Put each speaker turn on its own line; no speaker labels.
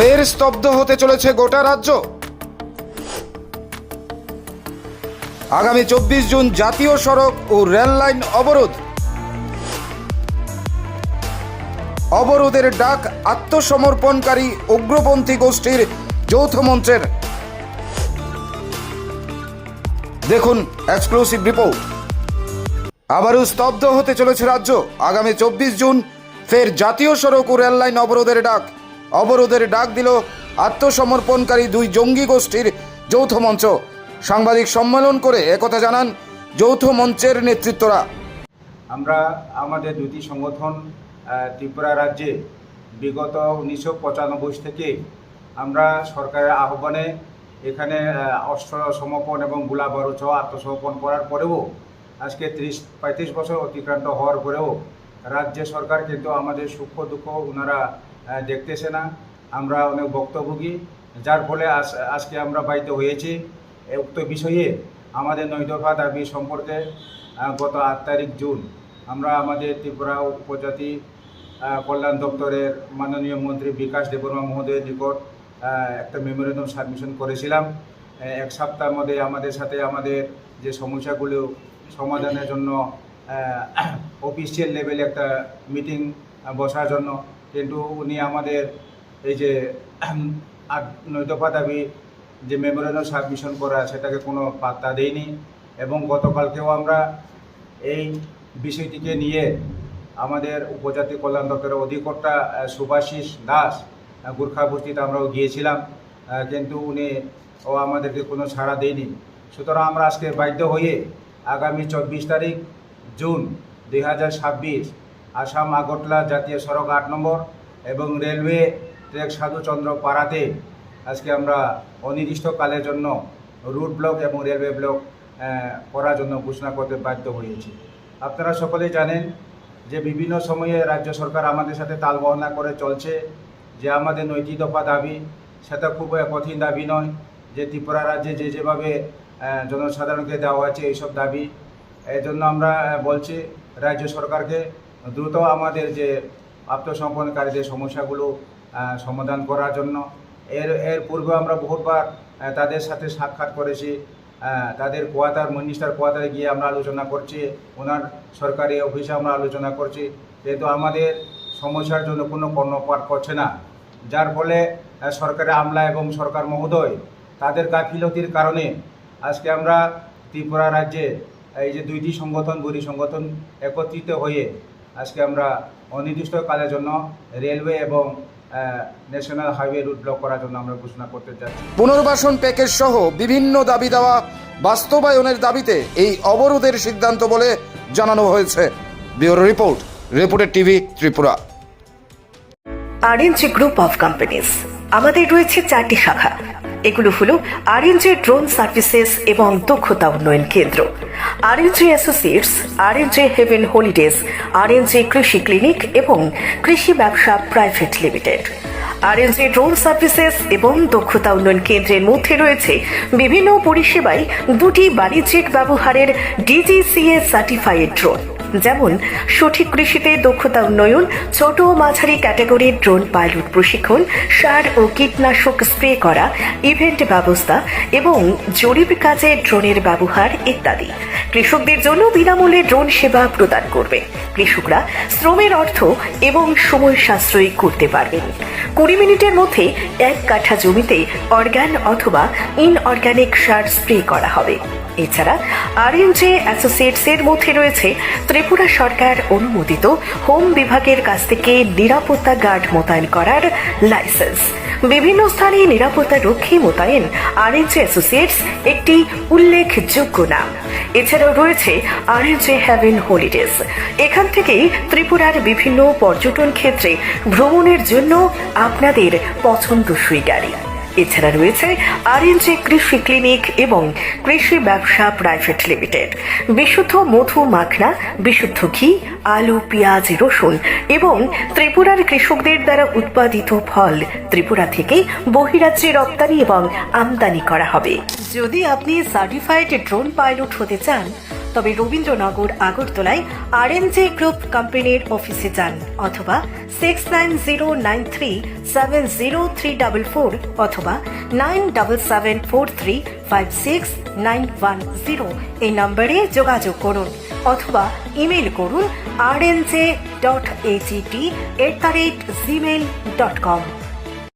ফের স্তব্ধ হতে চলেছে গোটা রাজ্য। আগামী 24 জুন জাতীয় সড়ক ও রেল লাইন অবরোধ। অবরোধের ডাক আত্মসমর্পণকারী উগ্রপন্থী গোষ্ঠীর যৌথ মঞ্চের। দেখুন এক্সক্লুসিভ রিপোর্ট। আবারও স্তব্ধ হতে চলেছে রাজ্য। আগামী 24 জুন ফের জাতীয় সড়ক ও রেল লাইন অবরোধের ডাক। অবরোধের ডাক দিল আত্মসমর্পণকারী দুই জঙ্গি গোষ্ঠীর যৌথ মঞ্চ। সাংবাদিক সম্মেলন করে একথা জানান যৌথ মঞ্চের নেতৃত্বরা।
আমরা আমাদের দুটি সংগঠন ত্রিপুরা রাজ্যে বিগত 1995 থেকে আমরা সরকারের আহ্বানে এখানে অস্ত্র সমর্পণ এবং গোলা বারুদ সহ আত্মসমর্পণ করার পরেও আজকে 30-35 বছর অতিক্রান্ত হওয়ার পরেও রাজ্য সরকার কিন্তু আমাদের সুখ দুঃখ ওনারা দেখতেছে না। আমরা অনেক ভুক্তভোগী, যার ফলে আজকে আমরা বাধ্য হয়েছি উক্ত বিষয়ে আমাদের 9 দফা দাবি সম্পর্কে গত 8 তারিখ জুন আমরা আমাদের ত্রিপুরা উপজাতি কল্যাণ দপ্তরের মাননীয় মন্ত্রী বিকাশ দেববর্মা মহোদয়ের নিকট একটা মেমোরেন্ডাম সাবমিশন করেছিলাম। এক সপ্তাহের মধ্যে আমাদের সাথে আমাদের যে সমস্যাগুলো সমাধানের জন্য অফিসিয়াল লেভেলে একটা মিটিং বসার জন্য, কিন্তু উনি আমাদের এই যে 9 দফা দাবি যে মেমোরেন্ডাম সাবমিশন করা সেটাকে কোনো পাত্তা দেয়নি। এবং গতকালকেও আমরা এই বিষয়টিকে নিয়ে আমাদের উপজাতি কল্যাণ দপ্তরের অধিকর্তা সুভাষিস দাস গোর্খা বস্তিতে আমরাও গিয়েছিলাম, কিন্তু উনি আমাদেরকে কোনো ছাড়া দেয়নি। সুতরাং আমরা আজকে বাধ্য হয়ে আগামী 24 তারিখ জুন 2026 আসাম আগরতলা জাতীয় সড়ক 8 নম্বর এবং রেলওয়ে ট্র্যাক সাধুচন্দ্র পাড়াতে আজকে আমরা অনির্দিষ্টকালের জন্য রুট ব্লক এবং রেলওয়ে ব্লক করার জন্য ঘোষণা করতে বাধ্য হয়েছি। আপনারা সকলেই জানেন যে বিভিন্ন সময়ে রাজ্য সরকার আমাদের সাথে তালবাহনা করে চলছে যে আমাদের 9টি দফা দাবি সেটা খুব কঠিন দাবি নয়, যে ত্রিপুরা রাজ্যে যেভাবে জনসাধারণকে দেওয়া হয়েছে এইসব দাবি। এই জন্য আমরা বলছি রাজ্য সরকারকে দ্রুত আমাদের যে আত্মসমর্পণকারীদের সমস্যাগুলো সমাধান করার জন্য। এর পূর্বে আমরা বহুবার তাদের সাথে সাক্ষাৎ করেছি, তাদের মিনিস্টার কোয়ার্টারে গিয়ে আমরা আলোচনা করছি, ওনার সরকারি অফিসে আমরা আলোচনা করছি, কিন্তু আমাদের সমস্যার জন্য কোনো কর্ণপাত করছে না। যার ফলে সরকারের আমলা এবং সরকার মহোদয় তাদের গাফিলতির কারণে আজকে আমরা ত্রিপুরা রাজ্যে এই যে 2টি সংগঠন বুড়ি সংগঠন একত্রিত হয়ে আজকে আমরা অনির্দিষ্টকালের জন্য রেলওয়ে এবং ন্যাশনাল হাইওয়ে রুট ব্লক করার জন্য আমরা ঘোষণা করতে যাচ্ছি।
পুনর্বাসন প্যাকেজ সহ বিভিন্ন দাবি দেওয়া বাস্তবায়নের দাবিতে এই অবরোধের সিদ্ধান্ত বলে জানানো হয়েছে। Bureau report, reporter TV Tripura.
RNG group of companies, আমাদের রয়েছে 4টি শাখা। এগুলো হলো আরএনজি ড্রোন সার্ভিসেস এবং দক্ষতা উন্নয়ন কেন্দ্র, RNG associates, RNG haven holidays, RNG কৃষি ক্লিনিক এবং কৃষি ব্যবসা private limited. RNG drone services এবং দক্ষতা উন্নয়ন কেন্দ্রের মধ্যে রয়েছে বিভিন্ন পরিষেবায় 2টি বাণিজ্যিক ব্যবহারের ডিজিসিএ সার্টিফাইড ড্রোন, যেমন সঠিক কৃষিতে দক্ষতা উন্নয়ন, ছোট ও মাঝারি ক্যাটাগরির ড্রোন পাইলট প্রশিক্ষণ, সার ও কীটনাশক স্প্রে করা, ইভেন্ট ব্যবস্থা এবং জরিপ কাজে ড্রোনের ব্যবহার ইত্যাদি। কৃষকদের জন্য বিনামূল্যে ড্রোন সেবা প্রদান করবে। কৃষকরা শ্রমের অর্থ এবং সময় সাশ্রয়ী করতে পারবেন। 20 মিনিটের মধ্যে 1 কাঠা জমিতে অর্গান অথবা ইনঅর্গানিক সার স্প্রে করা হবে। এছাড়া আরএনজি অ্যাসোসিয়েটস এর মধ্যে রয়েছে ত্রিপুরা সরকার অনুমোদিত হোম বিভাগের কাছ থেকে নিরাপত্তা গার্ড মোতায়েন করার লাইসেন্স। বিভিন্ন স্থানে নিরাপত্তা রক্ষী মোতায়েন আরএনজি অ্যাসোসিয়েটস একটি উল্লেখযোগ্য নাম। এছাড়াও রয়েছে আরএনজি হেভেন হলিডেজ। এখান থেকেই ত্রিপুরার বিভিন্ন পর্যটন ক্ষেত্রে ভ্রমণের জন্য আপনাদের পছন্দসই গাড়ি। এছাড়া রয়েছে আরএনজি কৃষি ক্লিনিক এবং কৃষি ব্যবসা প্রাইভেট লিমিটেড। বিশুদ্ধ মধু মাখনা, বিশুদ্ধ ঘি, আলু, পেঁয়াজ, রসুন এবং ত্রিপুরার কৃষকদের দ্বারা উৎপাদিত ফল ত্রিপুরা থেকে বহিরাজ্যে রপ্তানি এবং আমদানি করা হবে। যদি আপনি সার্টিফাইড ড্রোন পাইলট হতে চান তবে রবীন্দ্রনগর আগরতলায় আরএনজে গ্রুপ কোম্পানির অফিসে যান অথবা 6909370344 অথবা 9774356910 এই নম্বরে যোগাযোগ করুন অথবা ইমেল করুন rnj.agt@gmail.com।